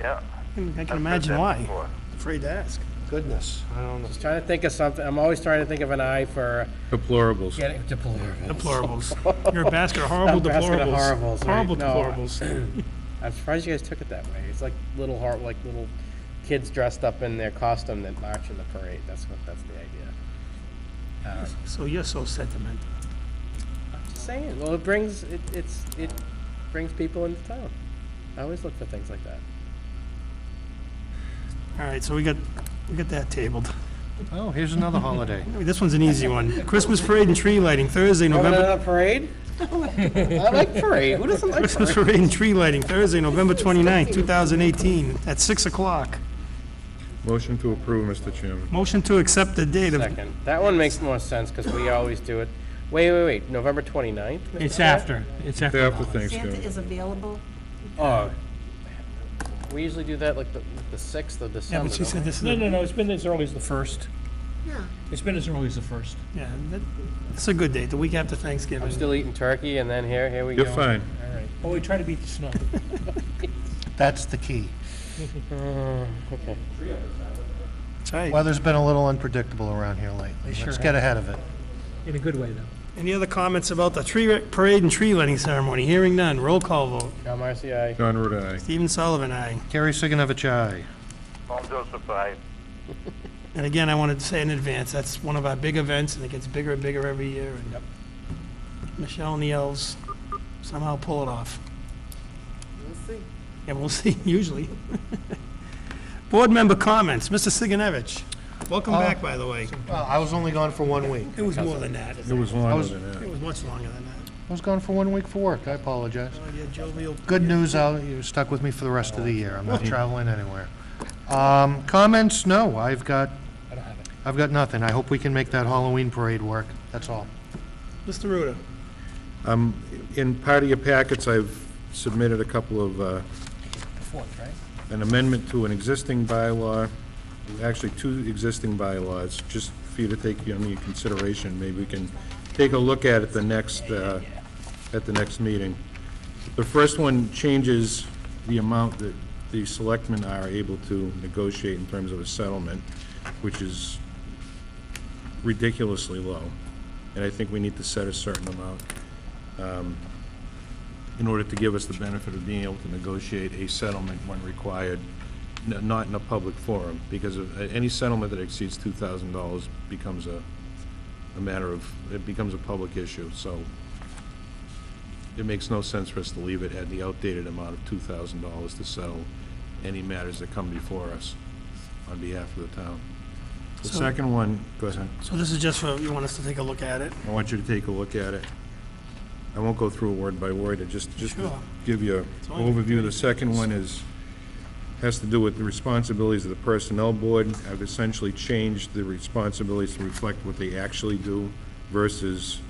[SPEAKER 6] Yeah.
[SPEAKER 1] I
[SPEAKER 6] I've
[SPEAKER 1] can
[SPEAKER 6] heard
[SPEAKER 1] imagine
[SPEAKER 6] that
[SPEAKER 1] why.
[SPEAKER 6] before.
[SPEAKER 1] Afraid to ask.
[SPEAKER 5] Goodness, I don't know.
[SPEAKER 2] Just trying to think of something. I'm always trying to think of an eye for
[SPEAKER 4] Deplorables.
[SPEAKER 2] getting deplorable.
[SPEAKER 1] Deplorables. You're a basket of horrible
[SPEAKER 2] A basket of
[SPEAKER 1] deplorables.
[SPEAKER 2] horribles, right.
[SPEAKER 1] Horrible
[SPEAKER 2] No,
[SPEAKER 1] deplorables.
[SPEAKER 2] I'm surprised you guys took it that way. It's like little kids dressed up in their costume that march in the parade. That's the idea.
[SPEAKER 1] So you're so sentimental.
[SPEAKER 2] I'm just saying. Well, it brings people into town. I always look for things like that.
[SPEAKER 1] All right, so we got that tabled.
[SPEAKER 5] Oh, here's another holiday.
[SPEAKER 1] This one's an easy one. Christmas parade and tree lighting, Thursday, November.
[SPEAKER 2] Another parade? I like parade. Who doesn't like
[SPEAKER 1] Christmas
[SPEAKER 2] parade?
[SPEAKER 1] parade and tree lighting, Thursday, November 29th, 2018, at 6 o'clock.
[SPEAKER 4] Motion to approve, Mr. Chairman.
[SPEAKER 1] Motion to accept the date of,
[SPEAKER 2] Second. That one makes more sense because we always do it. Wait. November 29th?
[SPEAKER 7] It's after. It's after.
[SPEAKER 4] After
[SPEAKER 3] Santa
[SPEAKER 4] Thanksgiving.
[SPEAKER 3] is available.
[SPEAKER 2] Oh. We usually do that like the 6th of
[SPEAKER 1] yeah,
[SPEAKER 2] December.
[SPEAKER 1] but she
[SPEAKER 2] don't
[SPEAKER 1] said
[SPEAKER 2] we?
[SPEAKER 1] this is,
[SPEAKER 7] No, it's been as early as the 1st.
[SPEAKER 3] Yeah.
[SPEAKER 7] It's been as early as the 1st.
[SPEAKER 1] yeah, it's a good date, the week after Thanksgiving.
[SPEAKER 2] I'm still eating turkey and then here we go.
[SPEAKER 4] You're fine.
[SPEAKER 2] All right.
[SPEAKER 7] Oh, we try to beat the snow.
[SPEAKER 5] That's the key.
[SPEAKER 2] Okay.
[SPEAKER 1] That's right.
[SPEAKER 5] Weather's been a little unpredictable around here lately.
[SPEAKER 7] sure
[SPEAKER 5] Let's
[SPEAKER 7] have.
[SPEAKER 5] get ahead of it.
[SPEAKER 7] In a good way, though.
[SPEAKER 1] Any other comments about the parade and tree lighting ceremony? Hearing none, roll call vote.
[SPEAKER 2] John Marcy, aye.
[SPEAKER 4] John Root, aye.
[SPEAKER 1] Stephen Sullivan, aye.
[SPEAKER 5] Carrie Siganovich, aye.
[SPEAKER 6] Paul Joseph, aye.
[SPEAKER 1] And again, I wanted to say in advance, that's one of our big events, and it gets bigger and bigger every year. And Michelle and the elves somehow pull it off.
[SPEAKER 3] We'll see.
[SPEAKER 1] Yeah, we'll see, usually. Board member comments, Mr. Siganovich. Welcome back, by the way.
[SPEAKER 5] Well, I was only gone for 1 week.
[SPEAKER 1] It was more than that.
[SPEAKER 4] It was longer
[SPEAKER 5] was-
[SPEAKER 4] than
[SPEAKER 1] It
[SPEAKER 4] that.
[SPEAKER 1] was much longer than that.
[SPEAKER 5] I was gone for 1 week for work. I apologize.
[SPEAKER 1] Oh, yeah, jovial.
[SPEAKER 5] Good news, you're stuck with me for the rest of the year. I'm not traveling anywhere. Comments? No, I've got nothing. I hope we can make that Halloween parade work. That's all.
[SPEAKER 1] Mr. Ruda.
[SPEAKER 4] In part of your packets, I've submitted a couple of, an amendment to an existing bylaw, actually 2 existing bylaws, just for you to take under your consideration. Maybe we can take a look at it at the next meeting. The first one changes the amount that the selectmen are able to negotiate in terms of a settlement, which is ridiculously low. And I think we need to set a certain amount in order to give us the benefit of being able to negotiate a settlement when required, not in a public forum, because of any settlement that exceeds $2,000 becomes a matter of, it becomes a public issue. So it makes no sense for us to leave it at the outdated amount of $2,000 to settle any matters that come before us on behalf of the town. The
[SPEAKER 1] So-
[SPEAKER 4] second one, go ahead.
[SPEAKER 1] So this is just for, you want us to take a look at it?
[SPEAKER 4] I want you to take a look at it. I won't go through it word by word, it just
[SPEAKER 1] Sure.
[SPEAKER 4] give you an overview. The second one has to do with the responsibilities of the Personnel Board. I've essentially changed the responsibilities to reflect what they actually do versus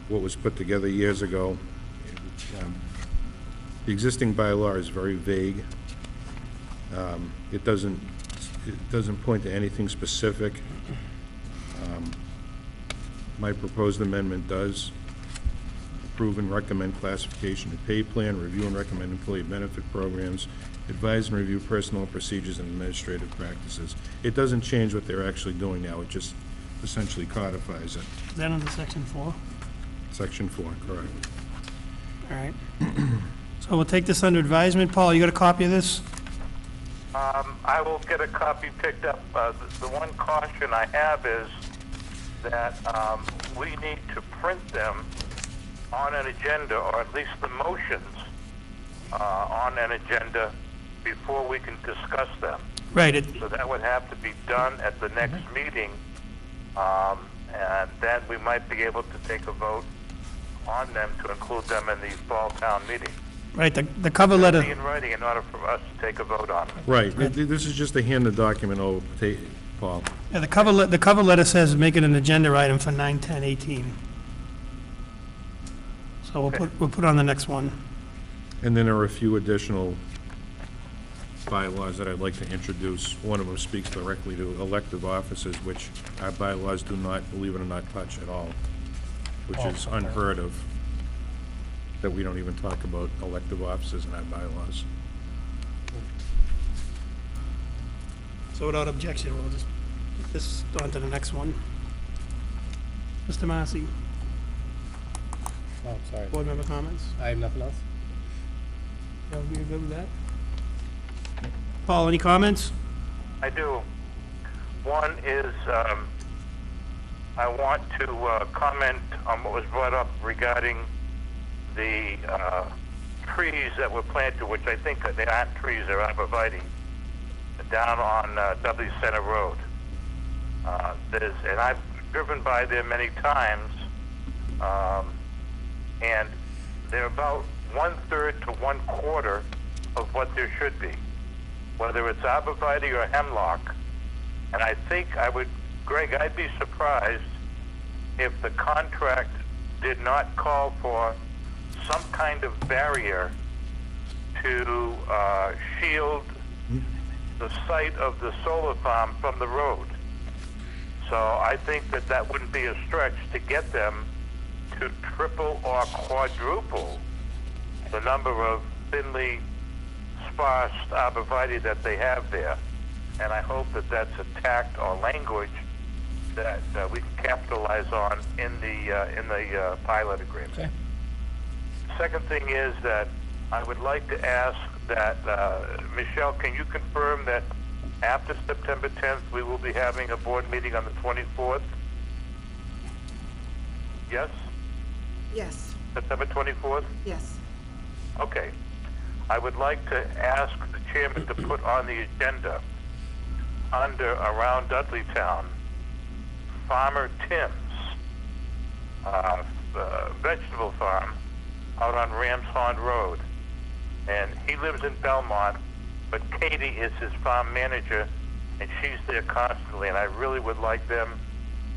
[SPEAKER 4] what was put together years ago. The existing bylaw is very vague. It doesn't point to anything specific. My proposed amendment does. Approve and recommend classification and pay plan, review and recommend employee benefit programs, advise and review personnel procedures and administrative practices. It doesn't change what they're actually doing now, it just essentially codifies it.
[SPEAKER 1] Is that under section 4?
[SPEAKER 4] Section 4, correct.
[SPEAKER 1] All right. So we'll take this under advisement. Paul, you got a copy of this?
[SPEAKER 6] I will get a copy picked up. The one caution I have is that we need to print them on an agenda, or at least the motions on an agenda, before we can discuss them.
[SPEAKER 1] Right,
[SPEAKER 6] So that would have to be done at the next meeting, and then we might be able to take a vote on them to include them in the fall town meeting.
[SPEAKER 1] right, the cover letter,
[SPEAKER 6] Be in writing in order for us to take a vote on them.
[SPEAKER 4] Right, this is just to hand the document over, Paul.
[SPEAKER 1] yeah, the cover letter says make it an agenda item for 9/10/18. So we'll put on the next one.
[SPEAKER 4] And then there are a few additional bylaws that I'd like to introduce. One of them speaks directly to elective offices, which our bylaws do not, believe it or not, touch at all, which is unheard of, that we don't even talk about elective offices in our bylaws.
[SPEAKER 1] So without objection, we'll just put this on to the next one. Mr. Massey,
[SPEAKER 2] Oh, sorry.
[SPEAKER 1] board member comments?
[SPEAKER 2] I have nothing else.
[SPEAKER 1] You good with that? Paul, any comments?
[SPEAKER 6] I do. One is, I want to comment on what was brought up regarding the trees that were planted, which I think they aren't trees, they're arborvitae, down on Dudley Center Road. And I've driven by there many times, and they're about 1/3 to 1/4 of what there should be, whether it's arborvitae or hemlock. And I think Greg, I'd be surprised if the contract did not call for some kind of barrier to shield the site of the solar farm from the road. So I think that wouldn't be a stretch to get them to triple or quadruple the number of thinly sparse arborvitae that they have there. And I hope that that's a tact or language that we can capitalize on in the pilot agreement.
[SPEAKER 2] Okay.
[SPEAKER 6] Second thing is that I would like to ask that, Michelle, can you confirm that after September 10th, we will be having a board meeting on the 24th? Yes?
[SPEAKER 3] Yes,
[SPEAKER 6] September 24th?
[SPEAKER 3] yes.
[SPEAKER 6] Okay. I would like to ask the chairman to put on the agenda under around Dudley Town, Farmer Tim's vegetable farm out on Rams Pond Road. And he lives in Belmont, but Katie is his farm manager, and she's there constantly. And I really would like them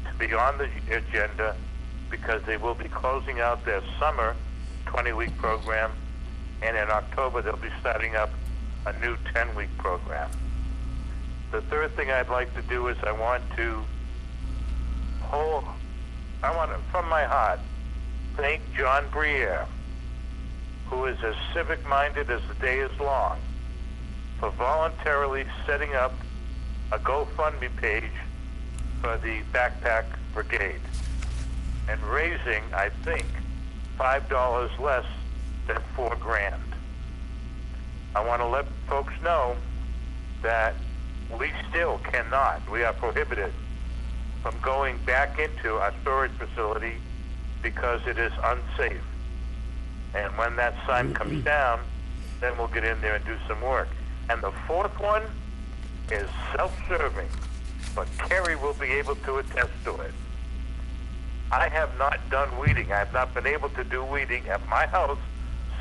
[SPEAKER 6] to be on the agenda because they will be closing out their summer 20-week program, and in October they'll be starting up a new 10-week program. The third thing I'd like to do is I want to, from my heart, thank John Briere, who is as civic-minded as the day is long, for voluntarily setting up a GoFundMe page for the Backpack Brigade and raising, I think, $5 less than $4,000. I want to let folks know that we still cannot, we are prohibited from going back into our storage facility because it is unsafe. And when that sign comes down, then we'll get in there and do some work. And the fourth one is self-serving, but Kerry will be able to attest to it. I have not done weeding. I have not been able to do weeding at my house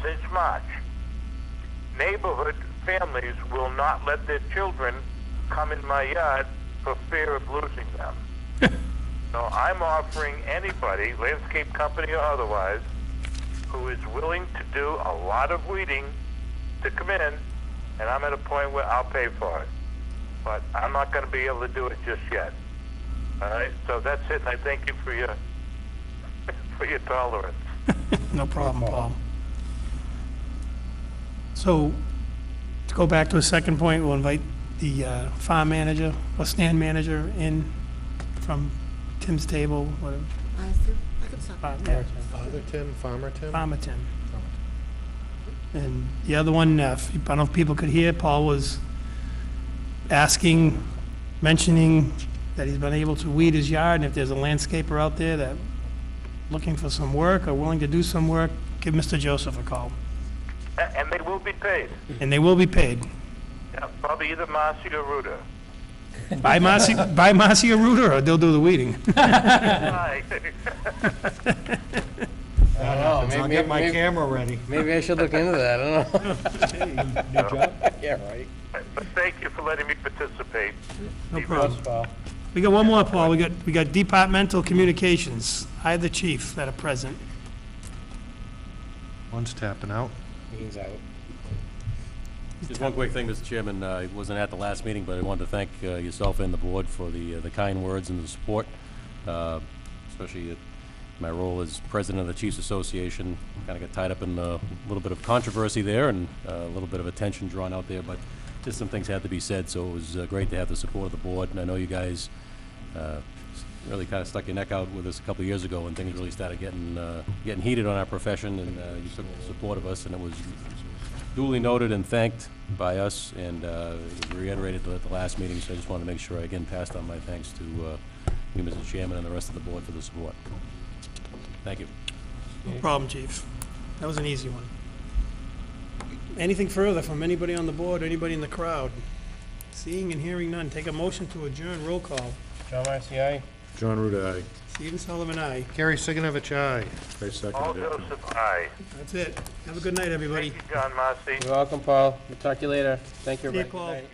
[SPEAKER 6] since March. Neighborhood families will not let their children come in my yard for fear of losing them. So I'm offering anybody, landscape company or otherwise, who is willing to do a lot of weeding to come in, and I'm at a point where I'll pay for it. But I'm not going to be able to do it just yet. All right? So that's it, and I thank you for your tolerance.
[SPEAKER 1] No problem, Paul. So, to go back to a second point, we'll invite the farm manager or stand manager in from Tim's table, whatever.
[SPEAKER 3] I could stop.
[SPEAKER 1] Yeah,
[SPEAKER 5] Father Tim, Farmer Tim?
[SPEAKER 1] Farmer Tim. And the other one, I don't know if people could hear, Paul was mentioning that he's been able to weed his yard, and if there's a landscaper out there that looking for some work or willing to do some work, give Mr. Joseph a call.
[SPEAKER 6] And they will be paid.
[SPEAKER 1] And they will be paid.
[SPEAKER 6] Yeah, probably either Marcy or Ruta.
[SPEAKER 1] Buy Marcy or Rooter, or they'll do the weeding.
[SPEAKER 6] Right.
[SPEAKER 2] I don't know,
[SPEAKER 5] I'll get my camera ready.
[SPEAKER 2] maybe I should look into that, I don't know.
[SPEAKER 5] New job?
[SPEAKER 2] Yeah, right.
[SPEAKER 6] But thank you for letting me participate.
[SPEAKER 1] No problem. We got one more, Paul. We got departmental communications. I have the chief that are present.
[SPEAKER 5] One's tapping out.
[SPEAKER 2] He's out.
[SPEAKER 10] Just one quick thing, Mr. Chairman. I wasn't at the last meeting, but I wanted to thank yourself and the board for the kind words and the support, especially my role as president of the Chiefs Association. Kind of got tied up in a little bit of controversy there and a little bit of attention drawn out there, but just some things had to be said, so it was great to have the support of the board. And I know you guys really kind of stuck your neck out with us a couple of years ago when things really started getting heated on our profession, and you took the support of us, and it was duly noted and thanked by us, and it was reiterated at the last meeting, so I just wanted to make sure I again passed on my thanks to you, Mr. Chairman, and the rest of the board for the support. Thank you.
[SPEAKER 1] No problem, Chief. That was an easy one. Anything further from anybody on the board, anybody in the crowd? Seeing and hearing none, take a motion to adjourn. Roll call.
[SPEAKER 2] John Marcy, aye.
[SPEAKER 4] John Ruda, aye.
[SPEAKER 1] Stephen Sullivan, aye.
[SPEAKER 5] Carrie Siganovich, aye.
[SPEAKER 4] I seconded
[SPEAKER 6] Paul
[SPEAKER 4] it.
[SPEAKER 6] Joseph, aye.
[SPEAKER 1] That's it. Have a good night, everybody.
[SPEAKER 6] Thank you, John Marcy.
[SPEAKER 2] You're welcome, Paul. We'll talk to you later. Thank you,
[SPEAKER 1] See you,
[SPEAKER 2] everybody.
[SPEAKER 1] Paul.
[SPEAKER 2] Good night.